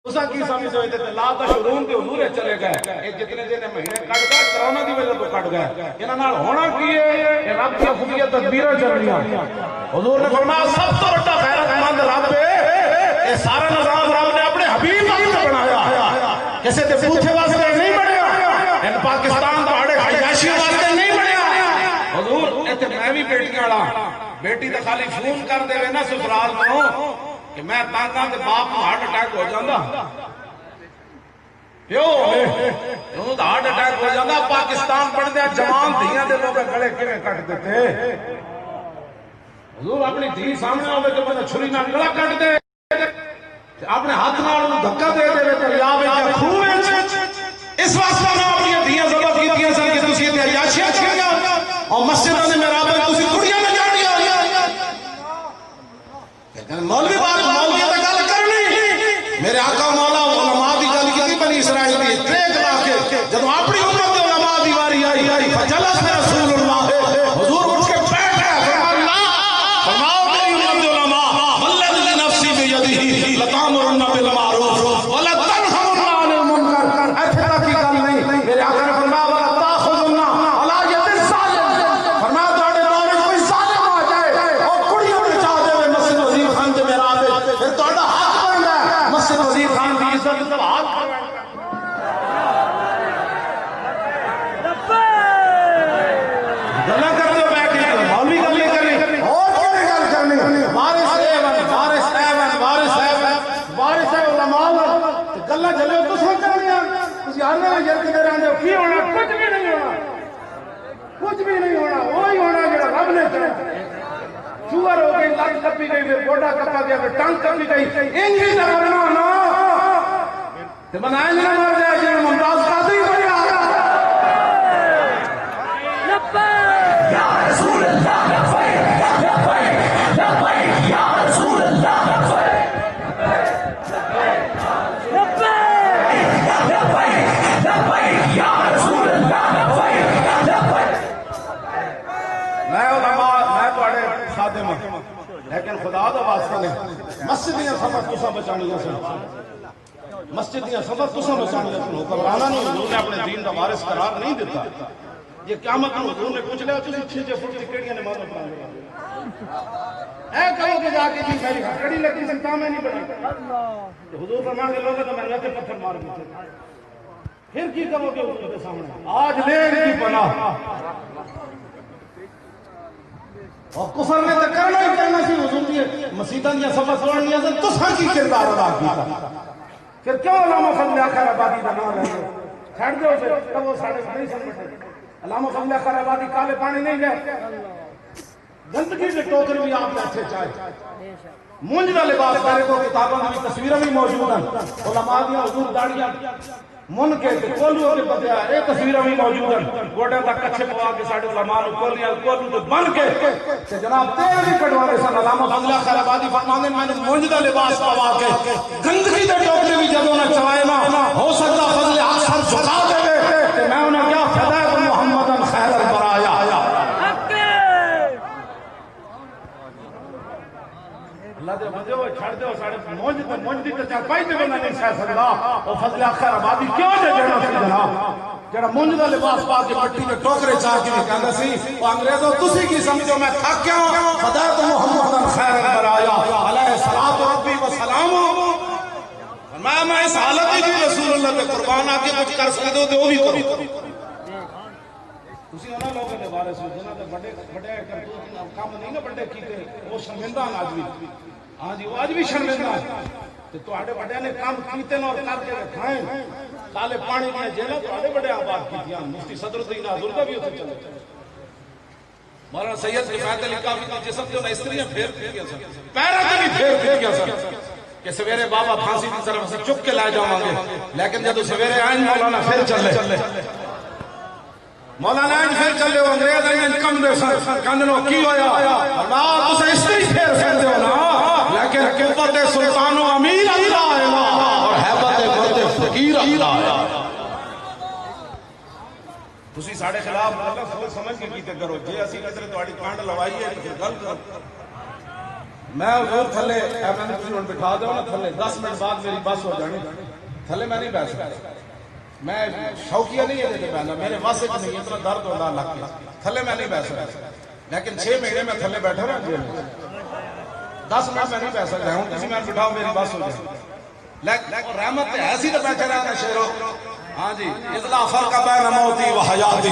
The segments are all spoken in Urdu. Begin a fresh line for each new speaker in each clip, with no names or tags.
تسا کی سمجھ ہوئے تھے لا تشعرون تے حضور چلے گئے یہ جتنے دن مہینے کٹ گئے کرونا دی وجہ تو کٹ گئے انہاں نال ہونا کی ہے کہ رب کی خفیہ تدبیراں چل رہی ہیں حضور نے فرمایا سب تو بڑا غیرت مند رب ہے یہ سارا نظام رب نے اپنے حبیب واسطے بنایا کسی تے پوچھے واسطے نہیں بنایا ان پاکستان پہاڑے عیاشی واسطے نہیں بنایا حضور ایتھے میں بھی بیٹیاں والا بیٹی تے خالی فون کر دے نا سسرال تو کہ میں تانگاں تے باپ کو ہارٹ اٹیک ہو جاندا پیو ہوں ہارٹ اٹیک ہو جاندا پاکستان پڑھدے جوان دھیاں دے لوگ گلے کیویں کٹ دیتے حضور اپنی دھی سامنے ہوے تو بندہ چھری نال گلا کٹ دے اپنے ہاتھ نال اونوں دھکا دے دے دریا وچ کھوہ وچ اس واسطے میں اپنی دھیاں ضبط کیتیاں سن کہ تسی تے عیاشیاں کیتیاں اور مسجداں دے محراب وچ تسی کڑیاں نہ جاڑیاں مولوی بات مولوی تے گل کرنی میرے آقا مولا علماء دی گل کیتی بنی اسرائیل دی ٹریک لا کے جدوں اپنی امت دے علماء دی واری آئی فجلس رسول اللہ حضور اٹھ کے بیٹھ گئے فرماؤ میری امت دے علماء والذی نفسی بیدہ لتامرن بالمعروف ولا تنهون عن المنکر ایتھے تک کی گل نہیں میرے آقا نے فرمایا ولا تاخذن علی ید الظالم فرمایا تواڈے دور وچ کوئی ظالم آ جائے اور کڑیاں بچا دے مسجد وزیر خان دے محراب وچ پھر تواڈا حق بندا ہے مسجد وزیر خان دی عزت سوال گلا کرتے ہو بیٹھ کے مولوی گل نہیں کرنی اور کیڑی گل کرنی وارث ہے علماء گلا جلو تساں کرنیاں تسی ہر ویلے جلدی رہندے ہو کی ہونا کچھ بھی نہیں ہونا کچھ بھی نہیں ہونا وہی ہونا جڑا رب نے چاہیا شوگر ہو گئی لت کپی گئی پھر گوڈا کپا گیا پھر ٹنگ کپی گئی انج ہی کرنا نا تے بنائے نہ مر جائے جے ممتاز قادری بنیا لبیک یا رسول اللہ لبیک لبیک لبیک یا رسول اللہ لبیک لبیک لبیک یا رسول اللہ لبیک لبیک میں علماء میں تواڈے خادم ہاں لیکن خدا دا واسطہ نہیں مسجد دیاں سبق تساں بچانیاں سن مسجد دیاں سبق تساں بچانیاں سن حکمراناں نوں حضور نے اپنے دین دا وارث قرار نہیں دیتا یہ قیامت نوں حضور نے پوچھ لیا تسی 6 فٹ دی کیڑیاں نمازاں پڑھاندے اے کہو کہ جا کے جی میری ہتھڑی لگی سن تا میں نہیں پڑھی اللہ حضور فرمان دے لوگ تو میں رکھ پتھر مار دیتے پھر کی کہو کہ حضور کے سامنے آج لین کی پناہ اور کفر نے تو کرنا ہی کرنا سی حضور دی مسیتاں دیاں سبق پڑھنیاں سن تساں کی کردار ادا کیتا پھر کیوں علامہ فضل آخر آبادی دا نام لے چھڑ دو پھر تو وہ ساڈے نہیں سمجھتے علامہ فضل آخر آبادی کالے پانی نہیں گئے گندگی کے ٹوکر بھی آپ اچھے چاہے مونج دا لباس پہنے کو کتاباں کی تصویریں بھی موجود ہیں علماء دی حضور داڑیاں من کے کولو کے بدیا اے تصویراں بھی موجود ہیں گوڑے دا کچھے پوا کے ساڈے علماء نوں کولیا کولو تے بن کے تے جناب تیل بھی کڈوانے سن علامہ فضل خیر آبادی فرماندے میں نے مونج دا لباس پوا کے گندگی دے ٹوکرے بھی جدوں نہ چوائے نا ہو سکتا فضل اکثر جھکا دے تے میں انہاں کیا فدائے محمدن خیر البرایا اللہ دے بندے ہوئے چھڑ دے ساڑے مونج دی تے چار پائی تے بندہ نہیں سہ سکدا او فضل خیر آبادی کیوں دے جڑا سی جناب جڑا مونج دا لباس پا کے مٹی دے ٹوکرے چا کے کہندا سی او انگریزو تسی کی سمجھو میں تھک گیا فدائے محمدن خیر البرایا علیہ الصلوۃ ربی و سلام میں اس حالت ہی رسول اللہ کے قربان آ کے کچھ کر سکدے ہو تے او بھی کرو تسی انہاں لوگوں دے بارے سو جنہاں دے بڑے بڑے کرتوت کام نہیں نا بڑے کیتے وہ شرمندہ ہیں آج بھی ہاں جی وہ آج بھی شرمندہ ہیں تے تواڈے بڑے نے کام کیتے نہ اور کر کے دکھائیں کالے پانی دی جیلاں تواڈے بڑے آباد کیتیاں مفتی صدر الدین حضور دا بھی اوتھے چلے مولانا سید کفایت علی کافی دا جسم جو استریاں پھیر پھیر سن پیراں تے بھی پھیر پھیر سن کہ سویرے بابا پھانسی دی طرف سے چک کے لے جاواں گے لیکن جدوں سویرے آئیں مولانا پھر چلے مولانا پھر چلے ہو انگریز کم دے سن کہندے کی ہویا اللہ تساں استری پھیر سکدے ہو نا لیکن قوت سلطان و امیر اللہ ہے اور ہیبت مرد فقیر اللہ ہے تسی ساڈے خلاف مطلب سوچ سمجھ کے کیتے کرو جے اسی نظر تہاڈی کانڈ لوائی ہے تے گل کرو میں حضور تھلے میں نے کسی بٹھا دو نا تھلے 10 منٹ بعد میری بس ہو جانی تھلے میں نہیں بیٹھ سکتا میں شوقیہ نہیں ہے بہنا میرے واسطے نہیں اتنا درد ہوتا لگ کے تھلے میں نہیں بیٹھ سکتا لیکن 6 مہینے میں تھلے بیٹھا رہا جیل 10 منٹ میں نہیں بیٹھ سکتا ہوں کسی میں بٹھاؤ میری بس ہو جائے لیکن رحمت ایسی تو بیٹھے رہنا شیرو ہاں جی اذلا فرق بین موتی و حیاتی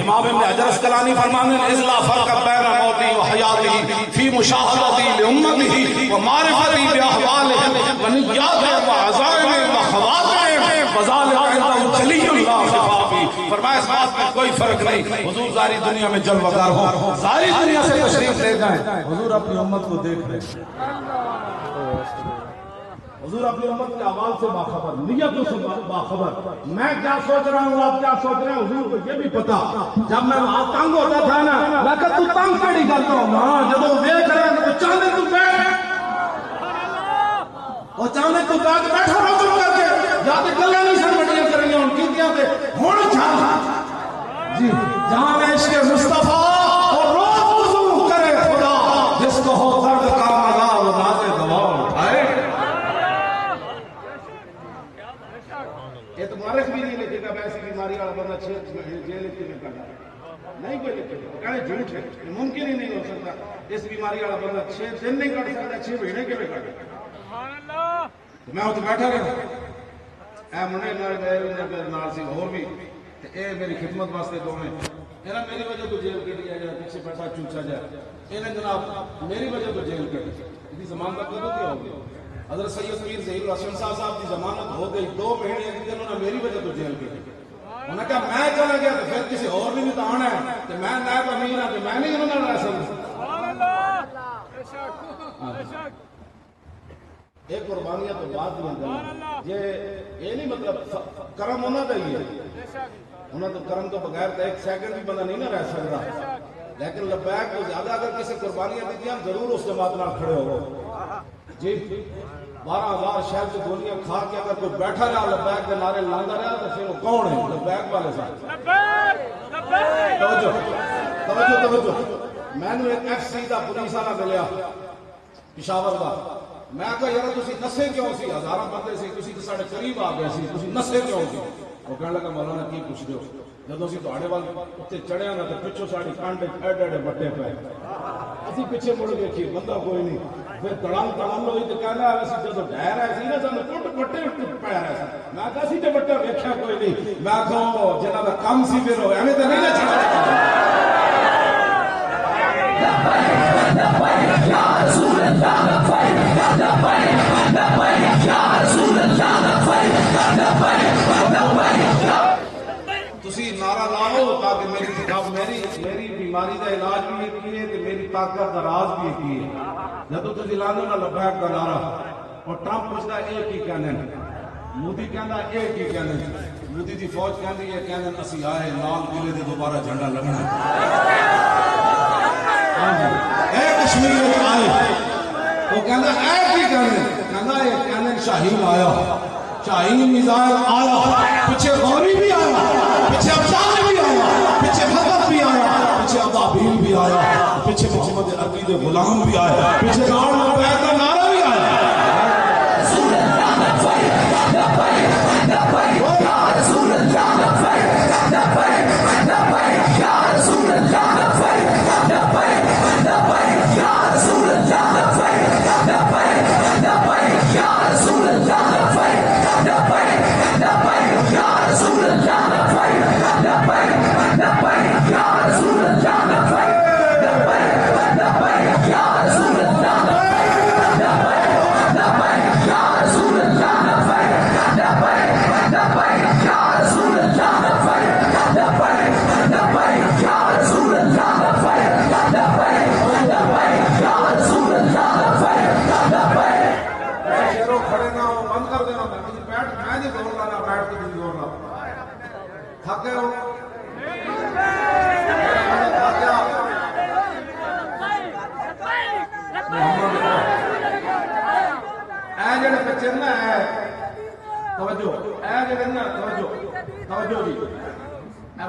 امام ابن حجر اسقلانی فرمانے اذلا فرق بین موتی و حیاتی فی مشاہدتی لامتی و معرفتی باحوالہم و نیاتہم و عزائم و خواتہم وذالک عند جلی اللہ خفافی فرمایا اس بات میں کوئی فرق نہیں حضور ظاہری دنیا میں جلوہ گر ہو ظاہری دنیا سے تشریف لے جائیں حضور اپنی امت کو دیکھ رہے حضور اپنی امت کے اعمال سے باخبر نیتوں سے باخبر میں کیا سوچ رہا ہوں آپ کیا سوچ رہے ہیں حضور کو یہ بھی پتا جب میں وہاں تنگ ہوتا تھا نا میں کہا تو تنگ کیڑی کرتا ہوں ہاں جب وہ دیکھ رہا ہے تو چاہنے تو بیٹھ وہ چاہنے تو بیٹھ بیٹھا رہا تم کر کے یا تو گلے نہیں سن بڑیاں کریں گے ان کی دیا تے ہون چھانا جی جہاں میں عشق مصطفیٰ اور روز وضو کرے خدا جس کو ہو درد کا مدار نازے دوا اٹھائے یہ تو مورخ بھی نہیں لکھے گا ایسی بیماری والا بندہ جیل میں کرنا نہیں کوئی لکھے گا کہنے جھوٹ ہے ممکن ہی نہیں ہو سکتا اس بیماری والا بندہ 6 دن نہیں کٹ سکتا 6 مہینے کے بھی کٹ میں تو بیٹھا رہا اے منے نال سی اور بھی اے میری خدمت واسطے دونے انہاں میری وجہ تو جیل کٹی ہے پیچھے پیسہ چوچا جائے انہیں جناب میری وجہ تو جیل کٹی اس زمان تک کدو کیا ہو گیا حضرت سید پیر ظہیر الحسن صاحب کی ضمانت ہو گئی 2 مہینے کے دن انہوں نے میری وجہ تو جیل کی انہوں نے کہا میں چلا گیا تو پھر کسی اور بھی تو آنا ہے کہ میں نائب امیر ہوں کہ میں نہیں انہوں نے رہ سکتا ایک قربانیاں تو بات نہیں یہ نہیں مطلب کرم انہوں کا ہی ہے انہوں تو کرم تو بغیر تو 1 سیکنڈ بھی بندہ نہیں نہ رہ سکتا لیکن لبیک کو زیادہ اگر کسی قربانیاں دیتی ہیں ضرور اس جماعت نہ کھڑے ہو جی 12,000 شہر سے گولیاں کھا کے اگر کوئی بیٹھا رہا لبیک کے نعرے لاندہ رہا تو پھر وہ کون ہے لبیک والے صاحب توجہ میں نے ایک ایف سی کا پولیس والا ملیا پشاور کا میں کہا یار تسی نسے کیوں سی ہزاراں بندے سی تسی تے ساڈے قریب آ گئے سی تسی نسے کیوں سی وہ کہنے لگا مولانا کی پوچھ دیو جدوں اسی تواڈے وال اوتے چڑھیا نا تے پچھوں ساڈی کانڈ ایڈے بٹے پے اسی پیچھے مڑ دیکھی بندہ کوئی نہیں پھر تڑام ہوئی تے کہنا اسی جدوں ڈہ رہے سی نا سانوں ٹوٹ بٹے پے رہے سی میں کہا اسی تے بٹے ویکھیا کوئی نہیں میں کہو جنہاں دا کم سی پھر ایویں تے نہیں نہ چھڑا تسی نعرہ لاؤ تاکہ میری بیماری کا علاج بھی ایک ہے کہ میری طاقت کا راز بھی ایک ہے جب تسی لاندو نا لبیک کا نعرہ اور ٹرمپ پوچھتا ایک ہی کہنے مودی کہنا ایک ہی کہنے مودی دی فوج کہندی ہے کہنے اسی آئے لال قلعے دے دوبارہ جھنڈا لگنا اے کشمیر آئے وہ کہنا ایک ہی کہنے شاہین آیا شاہین میزائل آیا پیچھے غوری بھی آیا پیچھے ابشار بھی آیا پیچھے بھگت بھی آیا پیچھے ابابیل بھی آیا پیچھے محمد عقید غلام بھی آیا پیچھے نار لبیک کا نعرہ بھی آیا رسول اللہ لبیک یا رسول اللہ لبیک یا رسول اللہ لبیک یا رسول اللہ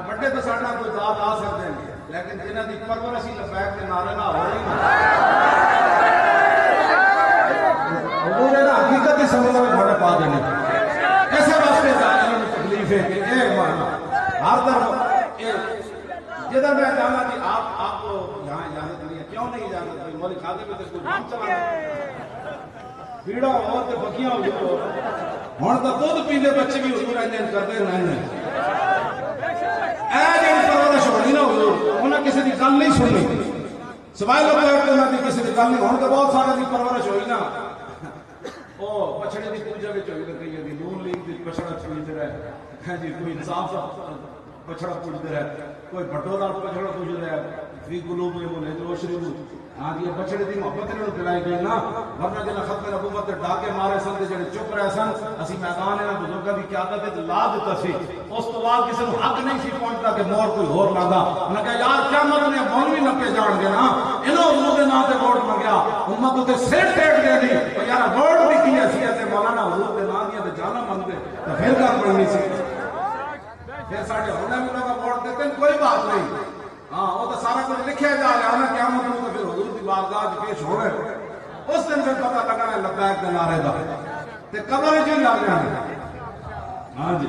بڑے تو ساڈا کوئی داد آ سکتے ہیں لیکن جنہاں دی پرورش لبیک کے نعرے نہ ہو رہی نہیں سمجھا گھوڑے پا دینے ایسے واسطے انہوں نے تکلیف ہے کہ اے مانا ہر طرف جدھر میں جانا تھی آپ کو یہاں اجازت نہیں ہے کیوں نہیں اجازت نہیں مولی کھاتے میں تو کچھ کام چلا پیڑا ہو تو بکیاں ہو ہوں تو دودھ پیندے بچے بھی حضور انجن کرتے رہنے اے جن پرورش ہونی نا حضور انہیں کسی کی گل نہیں سننی سوائے لوگ انہوں نے کسی کی گل نہیں ہوں تو بہت سارے کی پرورش ہوئی نا وہ بچڑے کی پوجا بھی ہوئی تو کئی نون لیگ کی بچڑا پوجتے رہے جی کوئی انصاف بچڑا پوجتے رہے کوئی بٹو دار بچڑا پوجتے رہے فی قلوب میں جو شروع ہاں جی بچڑے دی محبت انہوں نے دلائی گئی نا ورنہ جنہیں ختم نبوت ڈاکے مارے سن تے جڑے چپ رہے سن اسی میدان انہاں بزرگاں دی قیادت وچ لا دتا سی اس تو بعد کسی نوں حق نہیں سی پہنچدا کہ مور کوئی ہور لاندا انہاں کہا یار قیامت نے مولوی نپے جان گے نا انہوں حضور دے نام تے ووٹ منگیا امت تے سر ٹیک دے دی او یار ووٹ بھی کی حیثیت ہے مولانا حضور دے نام دی تے جانا منگدے تے پھر گل بننی سی پھر ساڈے ہونے بھی لوگ ووٹ دیتے کوئی بات نہیں ہاں وہ تو سارا کچھ لکھا جا رہا ہے نا قیامت میں تو پھر حضور دی بارگاہ پیش ہو رہے اس دن پھر پتہ لگا ہے لبیک کے نعرے دا تے قبر جو لا رہے ہیں ہاں جی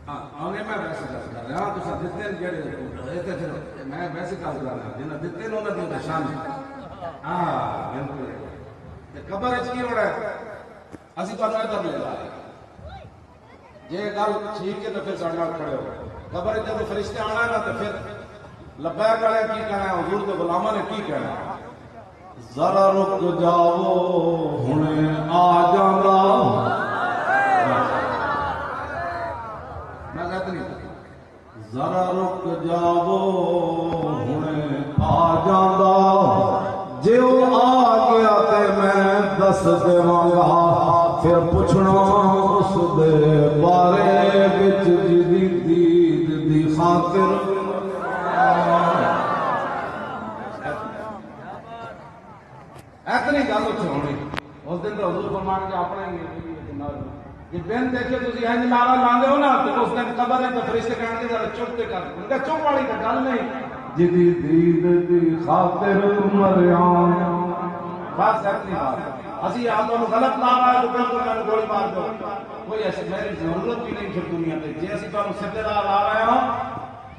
ہاں آگے میں ویسے کر رہا ہوں تو سب جتنے جڑے رہتے پھر میں ویسے کر رہا ہوں جنہیں جتنے انہوں نے شان ہاں بالکل تے قبر کی ہو رہا ہے اسی تو ادھر لے رہا ہے یہ گل ٹھیک ہے تو پھر ساڈے نال کھڑے ہو قبر جب فرشتے آنا ہے نا تو پھر لبیک والے کی کہنا ہے حضور کے غلاماں نے کی کہنا ہے ذرا رک جاؤ ہنے آ جاندا میں کہتا نہیں ذرا رک جاؤ ہنے آ جاندا جے او آ گیا تے میں دس دیواں گا پھر پوچھنا اس دے بارے وچ جدی دید دی خاطر اتنی گل اتنے ہونی اس دن تو حضور فرمان کے اپنا ہی بن دیکھے تھی انج نعرہ لاندے ہو نا تو اس دن قبر ہے تو فرشتے کہنے کے ذرا چپ تے کر ان کا چپ والی تو گل نہیں جدی دید دی خاطر مریاں بس اتنی بات اسی آپ کو غلط لا رہا ہے تو بالکل میں گولی مار دو کوئی ایسی میری ضرورت بھی نہیں پھر دنیا تے جے اسی تانوں سیدھے راہ لا رہے ہوں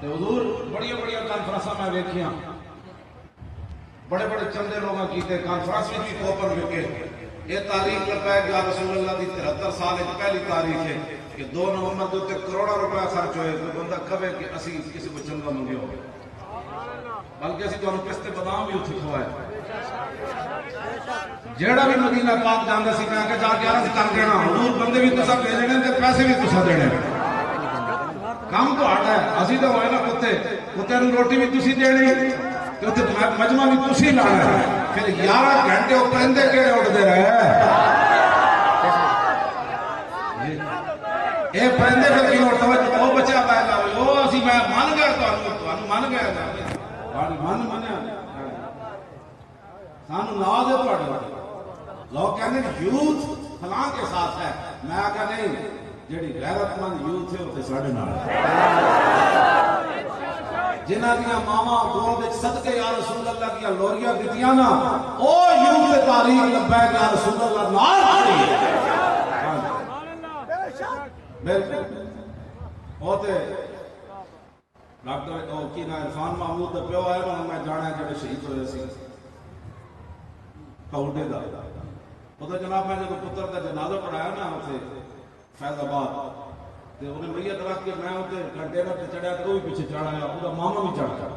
تے حضور بڑی کانفرنساں میں ویکھیاں بڑے بڑے چندے لوگاں کیتے کانفرنس بھی کوپر وکے یہ تاریخ لبیک یا رسول اللہ دی 73 سال ایک پہلی تاریخ ہے کہ 2 نومبر دے تے کروڑا روپے خرچ ہوئے کوئی بندہ کبے کہ اسی کسی کو چندہ منگیا ہو بلکہ اسی تانوں پستے بادام بھی اتھے کھوائے جیڑا بھی مدینہ پاک جاندا سی میں کہ جا کے عرض کر دینا حضور بندے بھی تسا بھیجنے تے پیسے بھی تسا دینے کام تو ہٹ ہے اسی تو ہوئے نا کتے نوں روٹی بھی تسی دینی تے مجمع بھی تسی لانا ہے پھر 11 گھنٹے او پرندے کیڑے اڑدے رہے اے پرندے پھر کیوں توجہ او بچا پائے گا او اسی میں مان گیا تانوں مان گیا مان منیا سانو ناز ہے پڑھ لوگ کہنے یوتھ فلاں کے ساتھ ہے میں کہا نہیں جڑی غیرت مند یوتھ ہے وہ ساڑھے نال جنہ دیا ماما گود صدقے یا رسول اللہ کی لوریاں دیتیاں نا او یوتھ تاریخ لبیک یا رسول اللہ نال کھڑی بالکل ہوتے ڈاکٹر کی نا عرفان محمود دا پیو آئے نا میں جانا ہے جڑے شہید ہوئے سی کاؤڈے دا وہ تو جناب میں جب پتر کا جنازہ پڑھایا نا اسے فیض آباد تے انہیں میت رکھ کے میں اسے کنٹینر تے چڑھیا تو بھی پیچھے چڑھا ہے وہ ماما بھی چڑھ چڑھا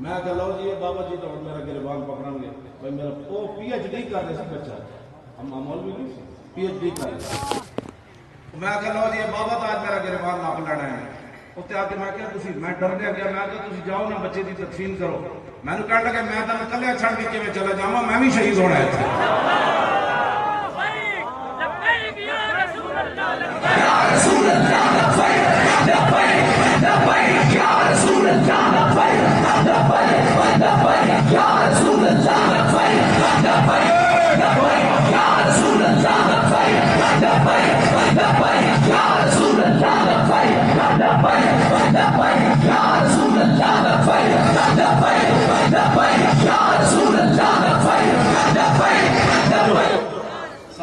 میں کہ لو جی بابا جی تو میرا گریبان پکڑیں گے بھائی میرا وہ پی ایچ ڈی کر رہے سی بچہ ہم مولوی نہیں پی ایچ ڈی کر رہے میں کہ لو جی بابا تو آج میرا گریبان ناپ لینا ہے اتنے آ کے میں کہا تسی میں ڈر دیا گیا میں کہا تسی جاؤ نا بچے کی تدفین کرو میں نے کہا لگا میں تو کلیا چھڑ کے میں چلا جاؤں میں بھی شہید ہونا ہے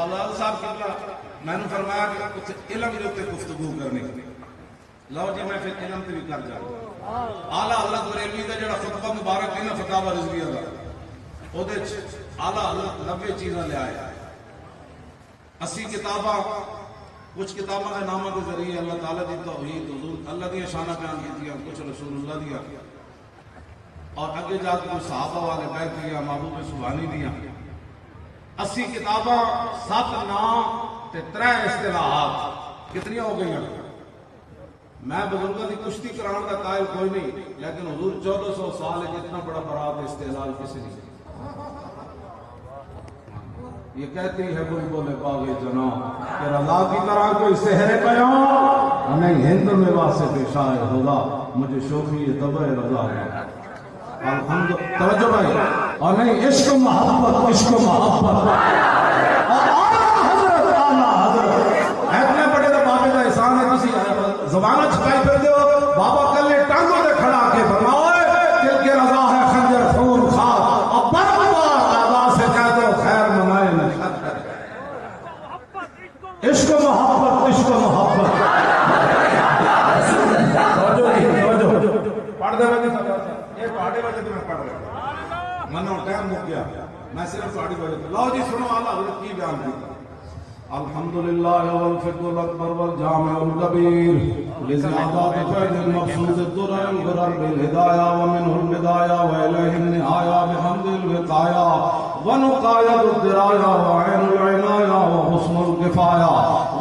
خالد صاحب کہتا میں نے فرمایا کہ کچھ علم کے اوپر گفتگو کرنی لو جی میں پھر علم تے بھی کر جاؤں اعلیٰ حضرت بریلوی کا جڑا خطبہ مبارک ہے نا فتاوی رضویہ دا او دے اعلیٰ حضرت 90 چیزاں لے آئے 80 کتاباں کچھ کتابوں کے ناموں کے ذریعے اللہ تعالیٰ دی توحید حضور اللہ دی شانہ بیان کی دیا کچھ رسول اللہ دیا اور اگے جا کے کچھ صحابہ والے بیت دیا محبوب سبحانی دیا 80 کتاباں 7 نام تے 3 اصطلاحات کتنی ہو گئی ہیں میں بزرگوں کی کشتی کرانے کا قائل کوئی نہیں لیکن حضور 1400 سال ہے جتنا بڑا برات استحلال کسی نہیں یہ کہتی ہے بلبل باغ جنا کہ رضا کی طرح کوئی سحر بیان نہیں ہند میں واسے پیشائے خدا مجھے شوخی طبع رضا ہے الحمد توجہ بھائی اور نہیں عشق محبت عشق محبت حضرت آلہ حضرت اتنے بڑے تو بابے کا احسان ہے کسی زبانہ چھپائی پھر دے بابا کلے ٹانگوں دے کھڑا کے فرماؤ دل کے رضا ہے خنجر خون خار اور برابر آزا سے کہہ دو خیر منائے نشد عشق محبت عشق محبت پڑھ دے بھائی یہ پڑھے بجے میں پڑھ رہا منو ٹائم مک گیا میں صرف پڑھی بجے لاؤ جی سنو اعلیٰ حضرت کی بیان کی الحمدللہ والفقہ الاکبر والجامع الکبیر لزیادات فیض المقصود الدرر الغرر بالہدایہ ومنہ البدایہ وإلیہ النہایہ بحمد الوقایہ ونقایت الدرایہ وعین العنایہ وحسن الکفایہ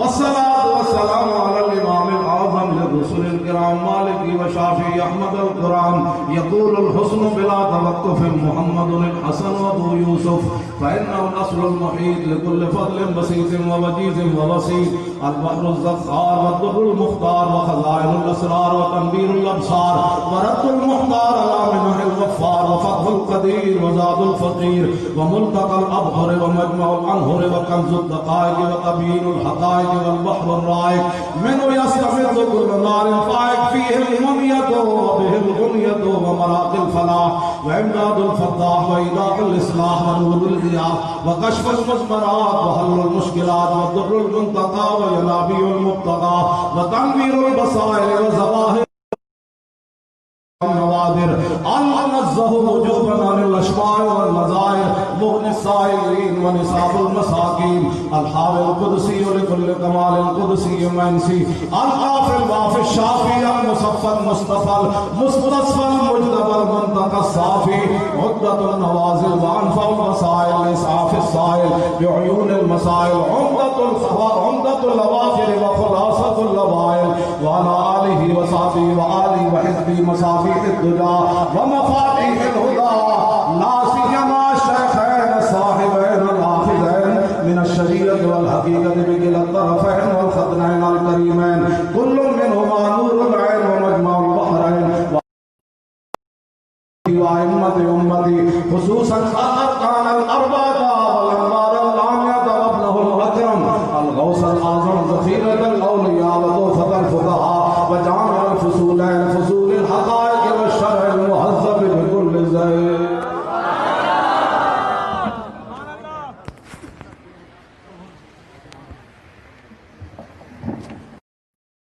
والصلاة والسلام علی الامام الاعظم للرسل الکرام مالکی وشافی احمد القرآن یقول الحسن بلا توقف محمد الحسن ابو یوسف فإنه الأصل المحيط لكل فضل بسيط ووجيز ووسيط البحر الزخار والدر المختار وخزائن الأسرار وتنبير الأبصار ورد المختار على منح الغفار وفتح القدير وزاد الفقير وملتقى الأبهر ومجمع الأنهر وكنز الدقائق وتبيين الحقائق والبحر الرائق منه يستفد كل نار فائق فيه المنية وبه الغنية ومراق الفلاح وإمداد الفتاح وإيداء الإصلاح ونور الضياء وكشف المزمرات وحل المشكلات والضر المنتقى وينابيع المبتغى وتنوير البصائر وزواهر النوادر المنزه وجوبا عن الاشباع والنظائر مغني السائلين ونصاب المساكين الحاوي القدسي لكل كمال القدسي منسي العافي الوافي الشافي المصفى المصطفى المستصفى المجتبى المنتقى الصافي عدة النوازل وانفع المسائل لإسعاف السائل بعيون المسائل عمدة الأواخر وخلاصة اللوائل وعلى آله وصحبه وآله وحزبه مصافي الدجا ومفاتيح الهدى لا سيما الشيخين الصاحبين الاخذين من الشريعة والحقيقة بكلا الطرفين والخطنين الكريمين كل منهما نور العين ومجمع البحرين وأئمة أمتي خصوصا الأركان الأربعة